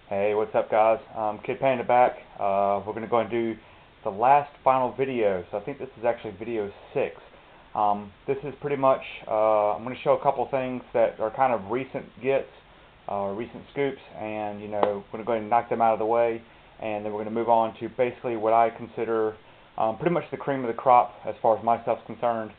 Hey, what's up guys? Kid Panda back. We're going to go and do the last final video. So I think this is actually video 6. This is pretty much, I'm going to show a couple things that are kind of recent gets, recent scoops, and we're going to go ahead and knock them out of the way, and then we're going to move on to basically what I consider pretty much the cream of the crop as far as my stuff's concerned.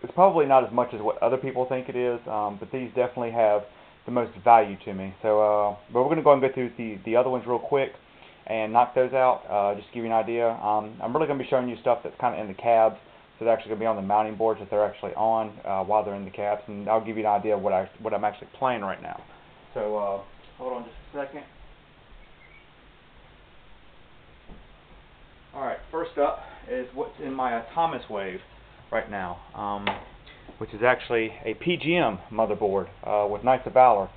It's probably not as much as what other people think it is, but these definitely have the most value to me. So, but we're going to go and go through the other ones real quick and knock those out, just to give you an idea. I'm really going to be showing you stuff that's kind of in the cabs, so they're actually going to be on the mounting boards that they're actually on while they're in the cabs, and I'll give you an idea of what I'm actually playing right now. So, hold on just a second. Alright, first up is what's in my Thomas Wave right now, which is actually a PGM motherboard with Knights of Valor.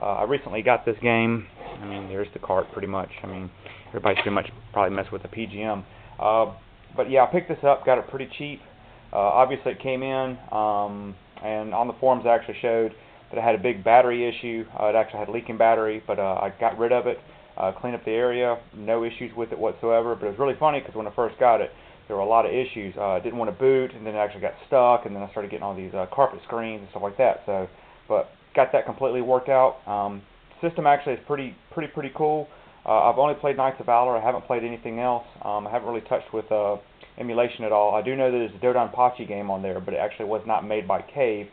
I recently got this game. I mean, there's the cart pretty much. I mean, everybody's pretty much probably messed with a PGM. But yeah, I picked this up, got it pretty cheap. Obviously it came in, and on the forums I actually showed that it had a big battery issue. It actually had a leaking battery, but I got rid of it, cleaned up the area, no issues with it whatsoever. But it was really funny because when I first got it, there were a lot of issues. I didn't want to boot, and then it actually got stuck, and then I started getting all these carpet screens and stuff like that. So, but got that completely worked out. System actually is pretty cool. I've only played Knights of Valor. I haven't played anything else. I haven't really touched with emulation at all. I do know that there's a Dodonpachi game on there, but it actually was not made by Cave.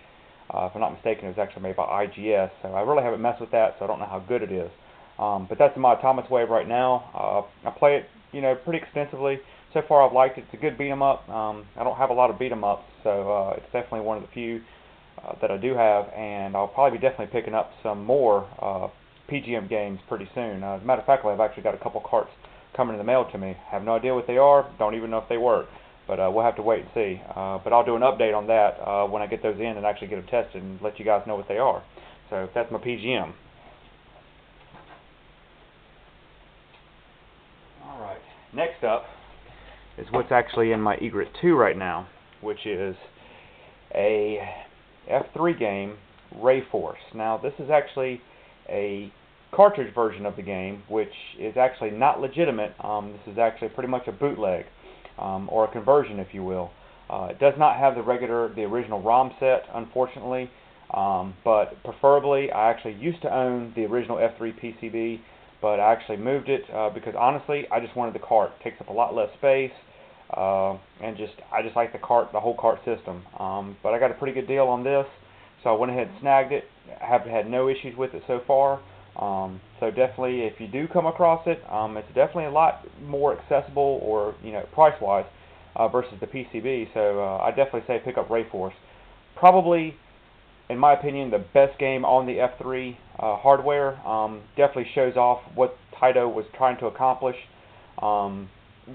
If I'm not mistaken, it was actually made by IGS. So I really haven't messed with that, so I don't know how good it is. But that's in my Thomas Wave right now. I play it, pretty extensively. So far I've liked it. It's a good beat 'em up. I don't have a lot of beat 'em ups, so it's definitely one of the few that I do have, and I'll probably be definitely picking up some more PGM games pretty soon. As a matter of fact, I've actually got a couple carts coming in the mail to me. Have no idea what they are, don't even know if they work, but we'll have to wait and see. But I'll do an update on that when I get those in and actually get them tested and let you guys know what they are. So that's my PGM. Alright, next up is what's actually in my Egret 2 right now, which is a F3 game, Rayforce. Now this is actually a cartridge version of the game, which is actually not legitimate. This is actually pretty much a bootleg, or a conversion if you will. It does not have the original ROM set, unfortunately, but preferably I actually used to own the original F3 PCB, but I actually moved it because honestly I just wanted the cart. It takes up a lot less space, and I just like the whole cart system. But I got a pretty good deal on this, so I went ahead and snagged it. I have had no issues with it so far. So definitely, if you do come across it, it's definitely a lot more accessible, or price-wise, versus the PCB. So I definitely say pick up Rayforce. Probably, in my opinion, the best game on the F3 hardware. Definitely shows off what Taito was trying to accomplish.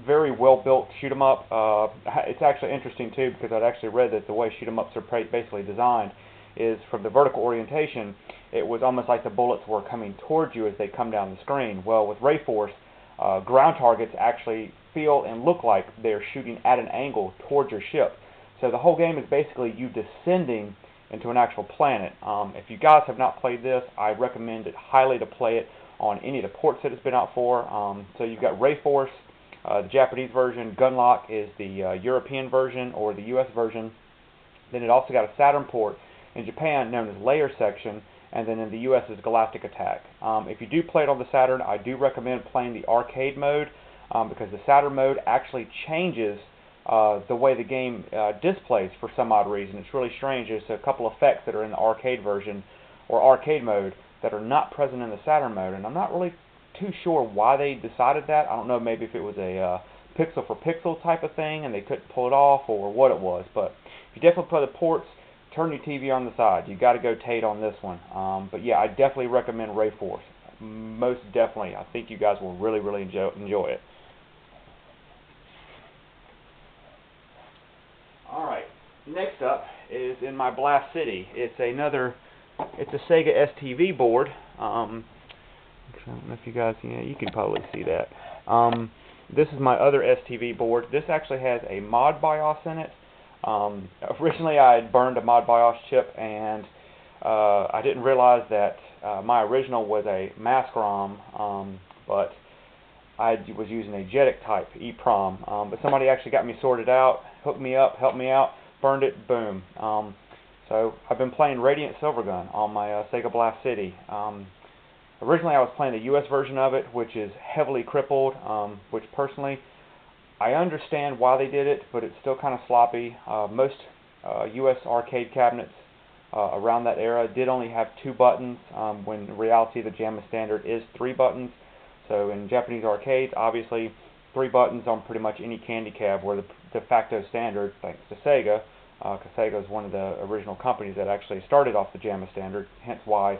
Very well built shoot 'em up. It's actually interesting too, because I'd actually read that the way shoot 'em ups are basically designed is from the vertical orientation. It was almost like the bullets were coming towards you as they come down the screen. Well, with Rayforce, ground targets actually feel and look like they're shooting at an angle towards your ship. So the whole game is basically you descending into an actual planet. If you guys have not played this, I recommend it highly to play it on any of the ports that it's been out for. So you've got Rayforce, the Japanese version. Gunlock is the European version, or the US version. Then it also got a Saturn port in Japan known as Layer Section, and then in the US is Galactic Attack. If you do play it on the Saturn, I do recommend playing the arcade mode, because the Saturn mode actually changes the way the game displays for some odd reason. It's really strange. There's a couple effects that are in the arcade version, or arcade mode, that are not present in the Saturn mode, and I'm not really too sure why they decided that. I don't know, maybe if it was a pixel for pixel type of thing and they couldn't pull it off, or what it was. But if you definitely play the ports, turn your TV on the side. You got to go Tate on this one. But yeah, I definitely recommend Rayforce. Most definitely. I think you guys will really enjoy it. Alright, next up is in my Blast City. It's a Sega STV board. I don't know if you guys, you can probably see that. This is my other STV board. This actually has a mod BIOS in it. Originally I had burned a mod BIOS chip, and I didn't realize that my original was a mask ROM, but I was using a JEDEC type EEPROM. But somebody actually got me sorted out, hooked me up, helped me out, burned it, boom. So I've been playing Radiant Silvergun on my Sega Blast City. Originally I was playing the US version of it, which is heavily crippled, which personally I understand why they did it, but it's still kind of sloppy. Most US arcade cabinets around that era did only have 2 buttons, when in reality the JAMA standard is 3 buttons. So in Japanese arcades, obviously 3 buttons on pretty much any candy cab were the de facto standard, thanks to Sega, because Sega is one of the original companies that actually started off the JAMA standard, hence why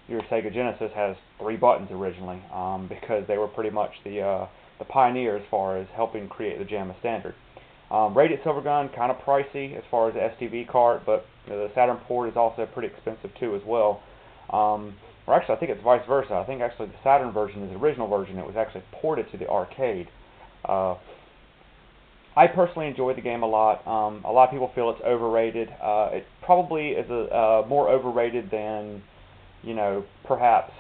your Sega Genesis has 3 buttons originally, because they were pretty much the pioneer as far as helping create the JAMA standard. Radiant Silvergun, kind of pricey as far as the STV cart, but the Saturn port is also pretty expensive too as well. Or actually, I think it's vice versa. I think actually the Saturn version is the original version. It was actually ported to the arcade. I personally enjoy the game a lot. A lot of people feel it's overrated. It probably is more overrated than, perhaps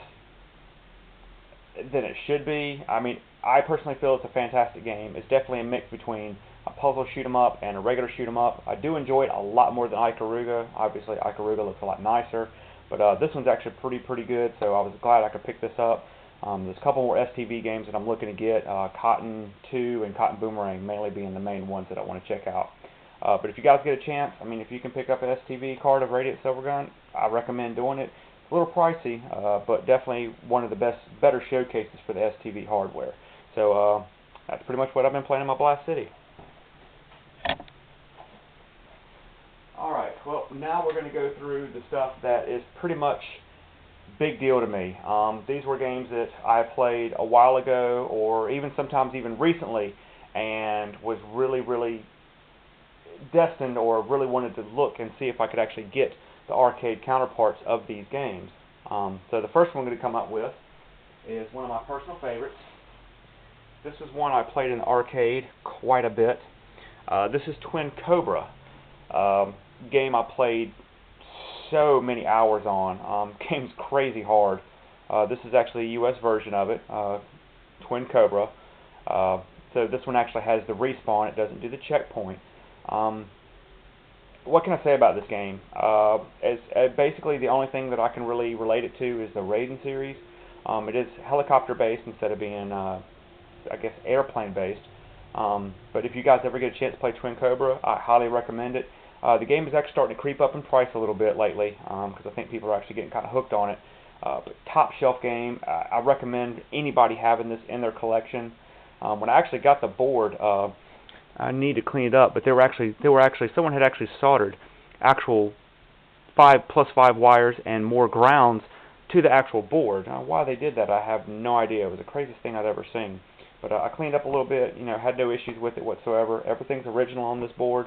than it should be. I mean, I personally feel it's a fantastic game. It's definitely a mix between a puzzle shoot 'em up and a regular shoot 'em up. I do enjoy it a lot more than Ikaruga. Obviously, Ikaruga looks a lot nicer, but this one's actually pretty good. So I was glad I could pick this up. There's a couple more STV games that I'm looking to get, Cotton 2 and Cotton Boomerang mainly being the main ones that I want to check out. But if you guys get a chance, I mean, if you can pick up an STV card of Radiant Silvergun, I recommend doing it. It's a little pricey, but definitely one of the better showcases for the STV hardware. So that's pretty much what I've been playing in my Blast City. Alright, well, now we're going to go through the stuff that is pretty much big deal to me. These were games that I played a while ago, or even sometimes even recently, and was really destined, or really wanted to look and see if I could actually get the arcade counterparts of these games. So the first one I'm going to come up with is one of my personal favorites. This is one I played in the arcade quite a bit. This is Twin Cobra. Game I played so many hours on. Game's crazy hard. This is actually a US version of it, Twin Cobra. So this one actually has the respawn. It doesn't do the checkpoint. What can I say about this game? Basically the only thing that I can really relate it to is the Raiden series. It is helicopter based instead of being, I guess, airplane based. But if you guys ever get a chance to play Twin Cobra, I highly recommend it. The game is actually starting to creep up in price a little bit lately, because I think people are actually getting kind of hooked on it. But top shelf game. I recommend anybody having this in their collection. When I actually got the board, I need to clean it up, but someone had actually soldered actual 5+5 wires and more grounds to the actual board. Now, why they did that, I have no idea. It was the craziest thing I'd ever seen. But I cleaned up a little bit, had no issues with it whatsoever. Everything's original on this board.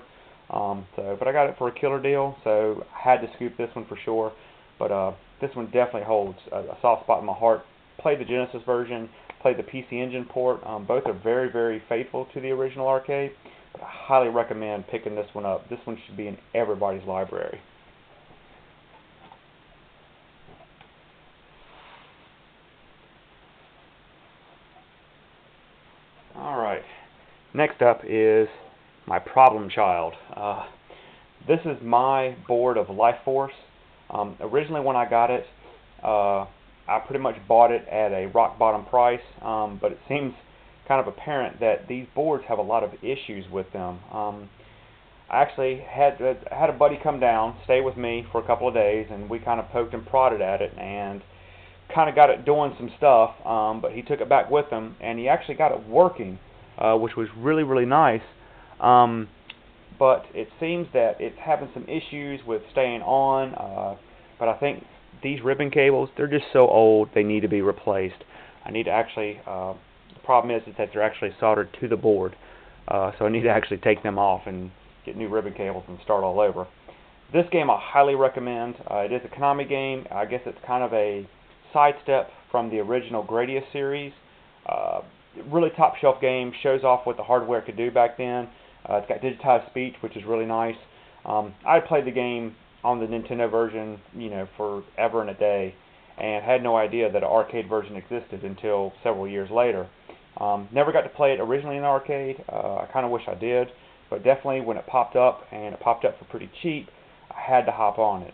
But I got it for a killer deal, so I had to scoop this one for sure. But this one definitely holds a soft spot in my heart. Played the Genesis version, played the PC Engine port. Both are very faithful to the original arcade. But I highly recommend picking this one up. This one should be in everybody's library. Alright, next up is my problem child. This is my board of Life Force. Originally when I got it, I pretty much bought it at a rock bottom price, but it seems kind of apparent that these boards have a lot of issues with them. I actually had a buddy come down, stay with me for a couple of days, and we kind of poked and prodded at it and kind of got it doing some stuff, but he took it back with him and he actually got it working, which was really nice. But it seems that it's having some issues with staying on, but I think these ribbon cables, they're just so old they need to be replaced. I need to actually, the problem is that they're actually soldered to the board, so I need to actually take them off and get new ribbon cables and start all over. This game I highly recommend. It is a Konami game. I guess it's kind of a sidestep from the original Gradius series. Really top shelf game, shows off what the hardware could do back then. It's got digitized speech, which is really nice. I played the game on the Nintendo version, forever and a day, and had no idea that an arcade version existed until several years later. Never got to play it originally in the arcade. I kind of wish I did, but definitely when it popped up, and it popped up for pretty cheap, I had to hop on it.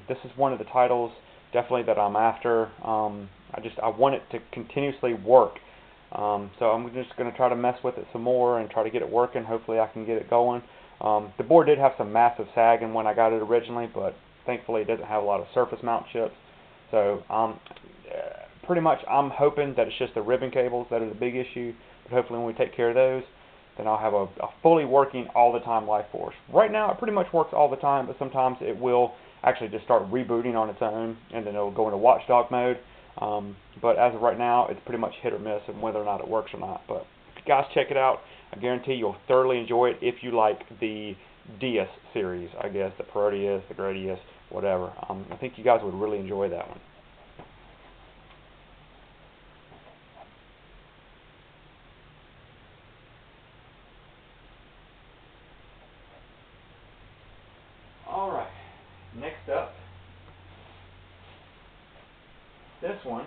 This is one of the titles definitely that I'm after. I want it to continuously work. So I'm just going to try to mess with it some more and try to get it working. Hopefully I can get it going. The board did have some massive sagging when I got it originally, but thankfully it doesn't have a lot of surface mount chips. So pretty much I'm hoping that it's just the ribbon cables that are the big issue, but hopefully when we take care of those, then I'll have a fully working all the time Life Force. Right now it pretty much works all the time, but sometimes it will actually just start rebooting on its own, and then it'll go into watchdog mode. But as of right now, it's pretty much hit or miss on whether or not it works or not. But if you guys check it out, I guarantee you'll thoroughly enjoy it if you like the DS series, I guess, the Proteus, the Gradius, whatever. I think you guys would really enjoy that one. Alright, next up, this one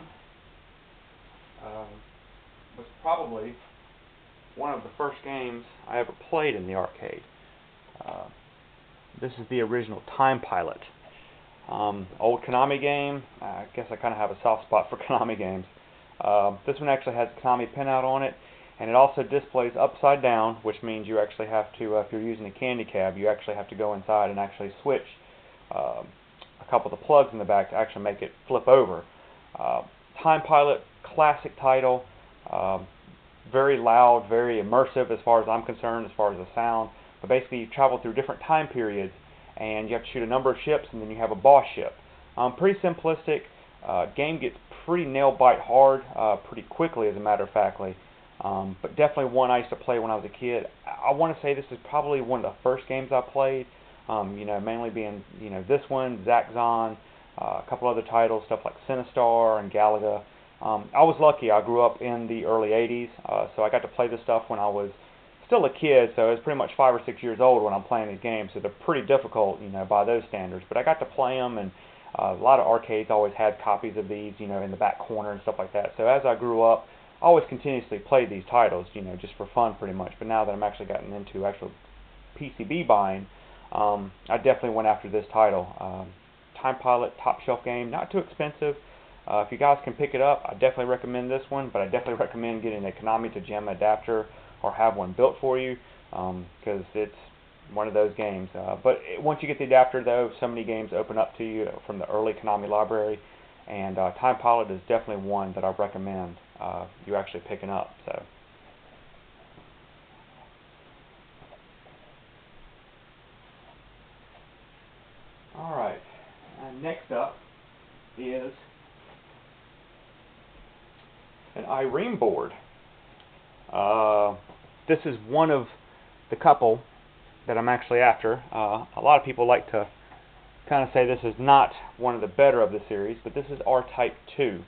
was probably one of the first games I ever played in the arcade. This is the original Time Pilot. Old Konami game. I guess I kind of have a soft spot for Konami games. This one actually has a Konami pinout on it, and it also displays upside down, which means you actually have to, if you're using a candy cab, you actually have to go inside and actually switch a couple of the plugs in the back to actually make it flip over. Time Pilot, classic title, very loud, very immersive as far as I'm concerned, as far as the sound. But basically you travel through different time periods, and you have to shoot a number of ships, and then you have a boss ship. Pretty simplistic. Game gets pretty nail-bite hard pretty quickly, as a matter of factly. But definitely one I used to play when I was a kid. I want to say this is probably one of the first games I played. Mainly being this one, Zaxxon, a couple other titles, stuff like Sinistar and Galaga. I was lucky. I grew up in the early 80s, so I got to play this stuff when I was still a kid, so I was pretty much 5 or 6 years old when I'm playing these games, so they're pretty difficult, by those standards. But I got to play them, and a lot of arcades always had copies of these, in the back corner and stuff like that. So as I grew up, I always continuously played these titles, just for fun pretty much. But now that I'm actually gotten into actual PCB buying, I definitely went after this title. Time Pilot, top shelf game, not too expensive. If you guys can pick it up, I definitely recommend this one, but I definitely recommend getting a Konami to JAMMA adapter or have one built for you, because it's one of those games. But once you get the adapter, though, so many games open up to you from the early Konami library, and Time Pilot is definitely one that I recommend you actually picking up. So. Alright, next up is an Irene board. This is one of the couple that I'm actually after. A lot of people like to kind of say this is not one of the better of the series, but this is R-Type 2.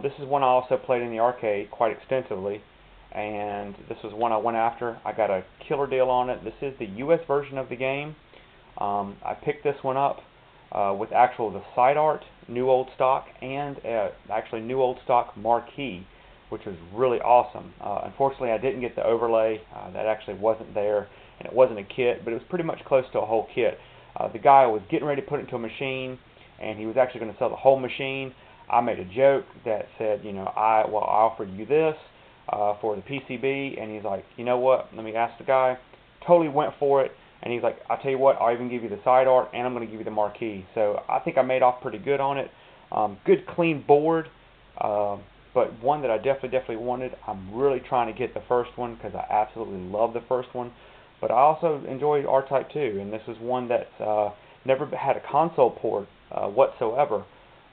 This is one I also played in the arcade quite extensively, and this was one I went after. I got a killer deal on it. This is the US version of the game. I picked this one up with the side art, new old stock, and actually new old stock marquee, which was really awesome. Unfortunately, I didn't get the overlay. That actually wasn't there, and it wasn't a kit, but it was pretty much close to a whole kit. The guy was getting ready to put it into a machine, and he was actually going to sell the whole machine. I made a joke that said, I offered you this for the PCB, and he's like, you know what, let me ask the guy. Totally went for it, and he's like, I'll tell you what, I'll even give you the side art, and I'm going to give you the marquee. So I think I made off pretty good on it. Good clean board, but one that I definitely wanted. I'm really trying to get the first one because I absolutely love the first one. But I also enjoyed R-Type 2, and this is one that's never had a console port whatsoever.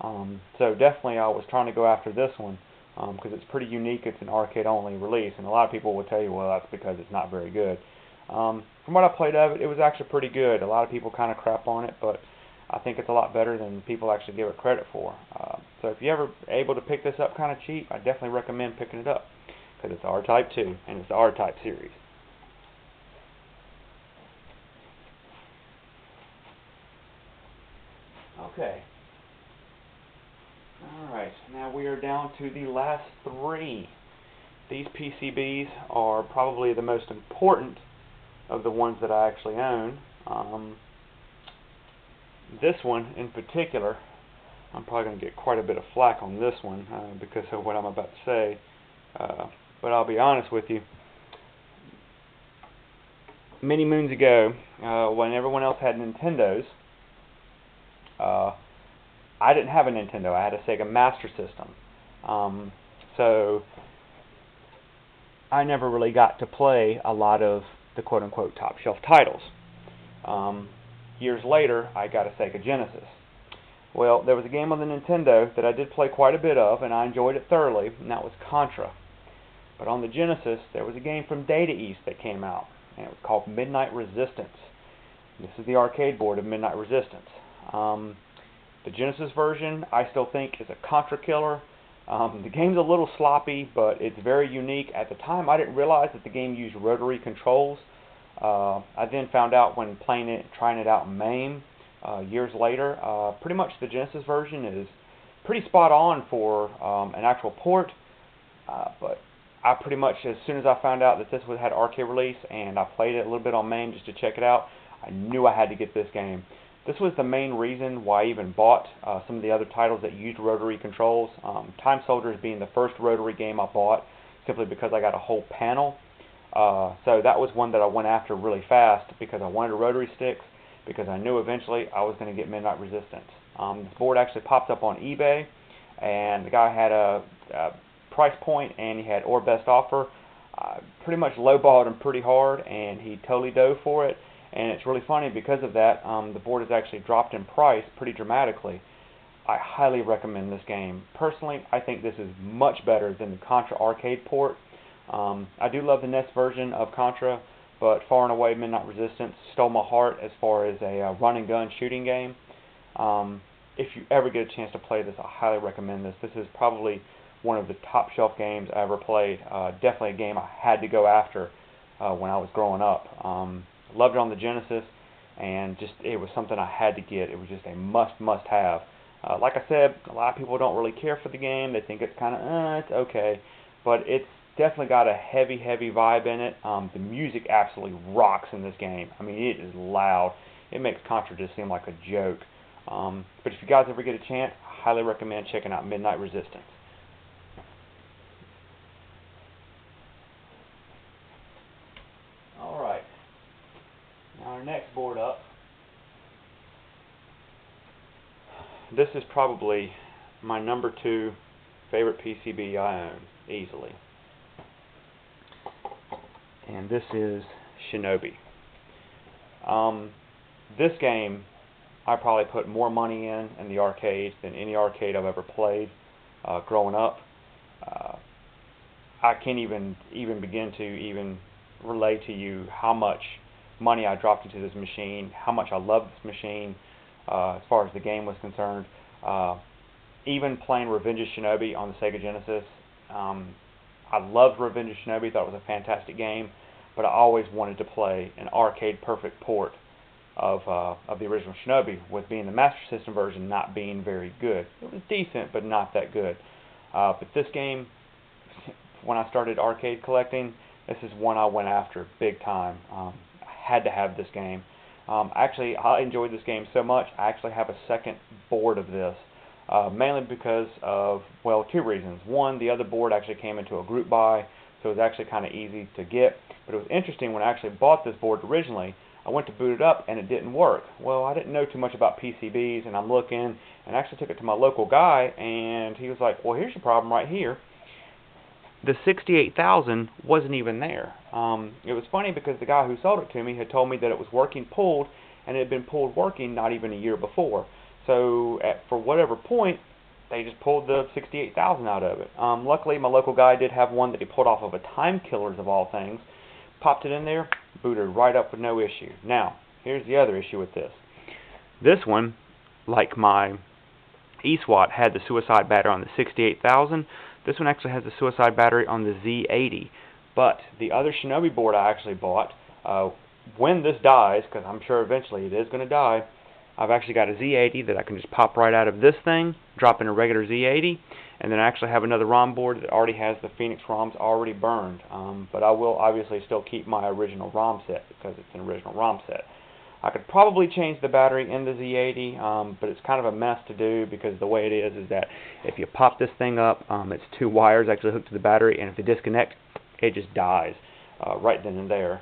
So definitely I was trying to go after this one because it's pretty unique. It's an arcade-only release, and a lot of people will tell you, well, that's because it's not very good. From what I played of it, it was actually pretty good. A lot of people kind of crap on it, but I think it's a lot better than people actually give it credit for. So if you're ever able to pick this up kind of cheap, I definitely recommend picking it up because it's R-Type 2, and it's the R-Type series. are down to the last 3. These PCBs are probably the most important of the ones that I actually own. This one in particular, I'm probably going to get quite a bit of flack on this one because of what I'm about to say. But I'll be honest with you. Many moons ago, when everyone else had Nintendos, I didn't have a Nintendo. I had a Sega Master System. So I never really got to play a lot of the quote-unquote top shelf titles. Years later, I got a Sega Genesis. Well, there was a game on the Nintendo that I did play quite a bit of, and I enjoyed it thoroughly, and that was Contra. But on the Genesis, there was a game from Data East that came out, and it was called Midnight Resistance. This is the arcade board of Midnight Resistance. The Genesis version, I still think, is a Contra killer. The game's a little sloppy, but it's very unique. At the time, I didn't realize that the game used rotary controls. I then found out when playing it, trying it out in MAME years later. Pretty much the Genesis version is pretty spot on for an actual port, but I pretty much, as soon as I found out that this had arcade release, and I played it a little bit on MAME just to check it out, I knew I had to get this game. This was the main reason why I even bought some of the other titles that used rotary controls. Time Soldiers being the first rotary game I bought, simply because I got a whole panel. So that was one that I went after really fast because I wanted a rotary sticks, because I knew eventually I was going to get Midnight Resistance. This board actually popped up on eBay, and the guy had a price point, and he had or best offer. Pretty much lowballed him pretty hard, and he totally dove for it. And it's really funny because of that. The board has actually dropped in price pretty dramatically. I highly recommend this game. Personally, I think this is much better than the Contra arcade port. I do love the NES version of Contra, but far and away Midnight Resistance stole my heart as far as a run and gun shooting game. If you ever get a chance to play this, I highly recommend this. This is probably one of the top shelf games I ever played. Definitely a game I had to go after when I was growing up. Loved it on the Genesis, and just it was something I had to get. It was just a must have. Like I said, a lot of people don't really care for the game. They think it's kind of it's okay, but it's definitely got a heavy vibe in it. The music absolutely rocks in this game. I mean, it is loud. It makes Contra just seem like a joke. But if you guys ever get a chance, I highly recommend checking out Midnight Resistance. Alright, now our next board up. This is probably my number 2 favorite PCB I own, easily. And this is Shinobi. This game, I probably put more money in the arcade than any arcade I've ever played growing up. I can't even begin to relay to you how much money I dropped into this machine, how much I love this machine as far as the game was concerned. Even playing Revenge of Shinobi on the Sega Genesis, I loved Revenge of Shinobi, thought it was a fantastic game, but I always wanted to play an arcade perfect port of the original Shinobi, with being the Master System version not being very good. It was decent, but not that good. But this game, when I started arcade collecting, this is one I went after big time. I had to have this game. Actually, I enjoyed this game so much, I actually have a second board of this. Mainly because of, well, 2 reasons. One, the other board actually came into a group buy, so it was actually kind of easy to get. But it was interesting, when I actually bought this board originally, I went to boot it up and it didn't work. Well, I didn't know too much about PCBs, and I'm looking, and I actually took it to my local guy, and he was like, well, here's your problem right here. The 68,000 wasn't even there. It was funny because the guy who sold it to me had told me that it was working pulled, and it had been pulled working not even a year before. So for whatever point, they just pulled the 68,000 out of it. Luckily, my local guy did have one that he pulled off of a Time Killers of all things. Popped it in there, booted right up with no issue. Now, here's the other issue with this. This one, like my eSWAT had the suicide battery on the 68,000, this one actually has the suicide battery on the Z80. But the other Shinobi board I actually bought, when this dies, because I'm sure eventually it is going to die, I've actually got a Z80 that I can just pop right out of this thing, drop in a regular Z80, And then I actually have another ROM board that already has the Phoenix ROMs already burned. But I will obviously still keep my original ROM set because it's an original ROM set. I could probably change the battery in the Z80, but it's kind of a mess to do because the way it is that if you pop this thing up, it's two wires actually hooked to the battery, and if they disconnect, it just dies right then and there.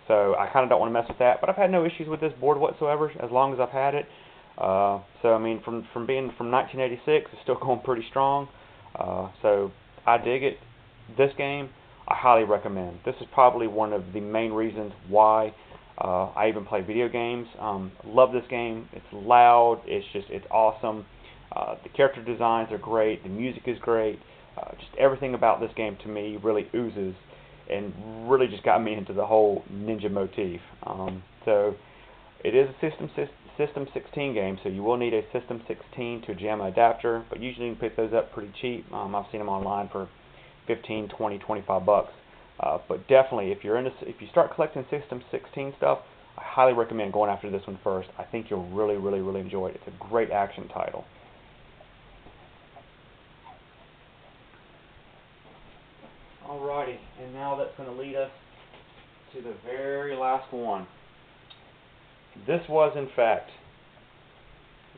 So I kind of don't want to mess with that, but I've had no issues with this board whatsoever as long as I've had it. So I mean, from being from 1986, it's still going pretty strong. So I dig it. This game, I highly recommend. This is probably one of the main reasons why I even play video games. Love this game. It's loud. It's awesome. The character designs are great. The music is great. Just everything about this game to me really oozes and really just got me into the whole ninja motif. So it is a System 16 game, so you will need a System 16 to a JAMMA adapter, but usually you can pick those up pretty cheap. I've seen them online for 15, 20, 25 bucks. But definitely, if you start collecting System 16 stuff, I highly recommend going after this one first. I think you'll really, really, really enjoy it. It's a great action title. Alrighty, and now that's going to lead us to the very last one. This was, in fact,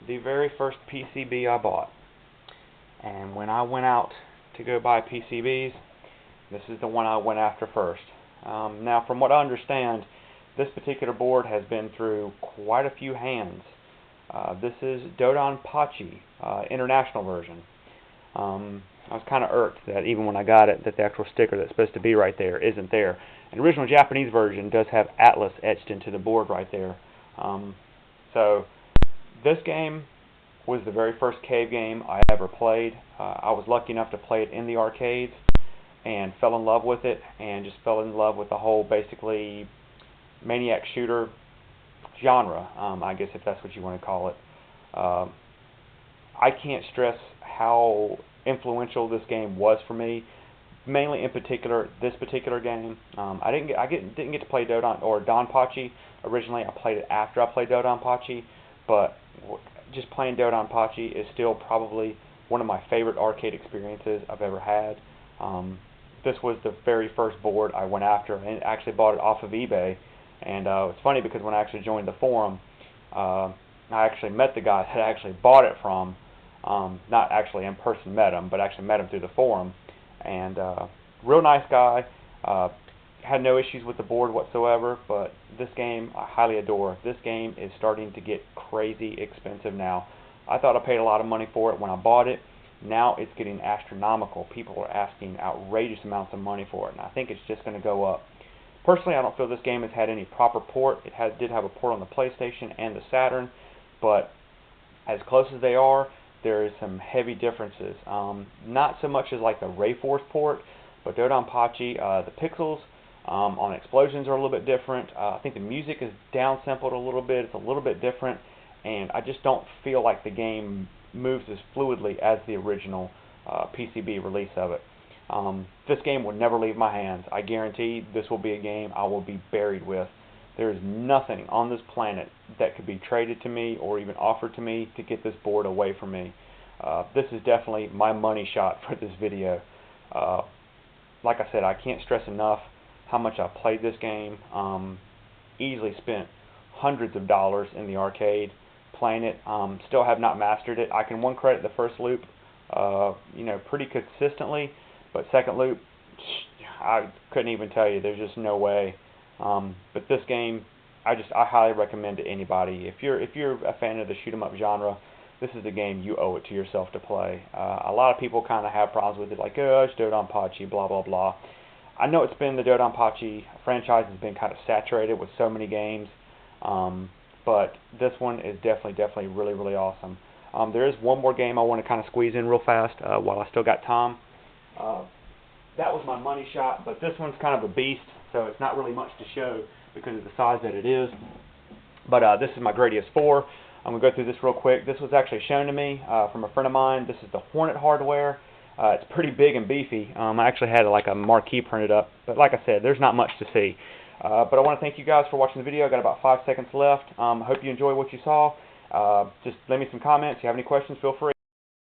the very first PCB I bought. And when I went out to go buy PCBs, this is the one I went after first. Now, from what I understand, this particular board has been through quite a few hands. This is Dodonpachi, international version. I was kind of irked that even when I got it, that the actual sticker that's supposed to be right there isn't there. An original Japanese version does have Atlas etched into the board right there. So this game was the very first cave game I ever played. I was lucky enough to play it in the arcades and fell in love with it, and just fell in love with the whole basically maniac shooter genre, I guess, if that's what you want to call it. I can't stress how influential this game was for me. Mainly in particular, this particular game. I didn't get to play Dodonpachi originally. I played it after I played Dodonpachi, but just playing Dodonpachi is still probably one of my favorite arcade experiences I've ever had. This was the very first board I went after, and actually bought it off of eBay. And it's funny because when I actually joined the forum, I actually met the guy that I actually bought it from. Not actually in person met him, but actually met him through the forum. And real nice guy. Had no issues with the board whatsoever, but this game I highly adore. This game is starting to get crazy expensive now. I thought I paid a lot of money for it when I bought it. Now it's getting astronomical. People are asking outrageous amounts of money for it, and I think it's just going to go up. Personally, I don't feel this game has had any proper port. It did have a port on the PlayStation and the Saturn, but as close as they are, there is some heavy differences. Not so much as like the Rayforce port, but Dodonpachi, the pixels on explosions are a little bit different. I think the music is downsampled a little bit. It's a little bit different, and I just don't feel like the game moves as fluidly as the original PCB release of it. This game will never leave my hands. I guarantee this will be a game I will be buried with. There is nothing on this planet that could be traded to me or even offered to me to get this board away from me. This is definitely my money shot for this video. Like I said, I can't stress enough how much I played this game. Easily spent hundreds of dollars in the arcade playing it. Still have not mastered it. I can one credit the first loop, pretty consistently, but second loop, I couldn't even tell you. There's just no way. But this game, I highly recommend to anybody. If you're a fan of the shoot 'em up genre, this is the game you owe it to yourself to play. A lot of people kind of have problems with it, like, oh, it's Dodonpachi, blah blah blah. I know it's been the Dodonpachi franchise has been kind of saturated with so many games, but this one is definitely really, really awesome. There is one more game I want to kind of squeeze in real fast while I still got time. That was my money shot, but this one's kind of a beast, so it's not really much to show because of the size that it is. But this is my Gradius 4. I'm going to go through this real quick. This was actually shown to me from a friend of mine. This is the Hornet hardware. It's pretty big and beefy. I actually had like a marquee printed up, but like I said, there's not much to see. But I want to thank you guys for watching the video. I got about 5 seconds left. I hope you enjoyed what you saw. Just leave me some comments. If you have any questions, feel free.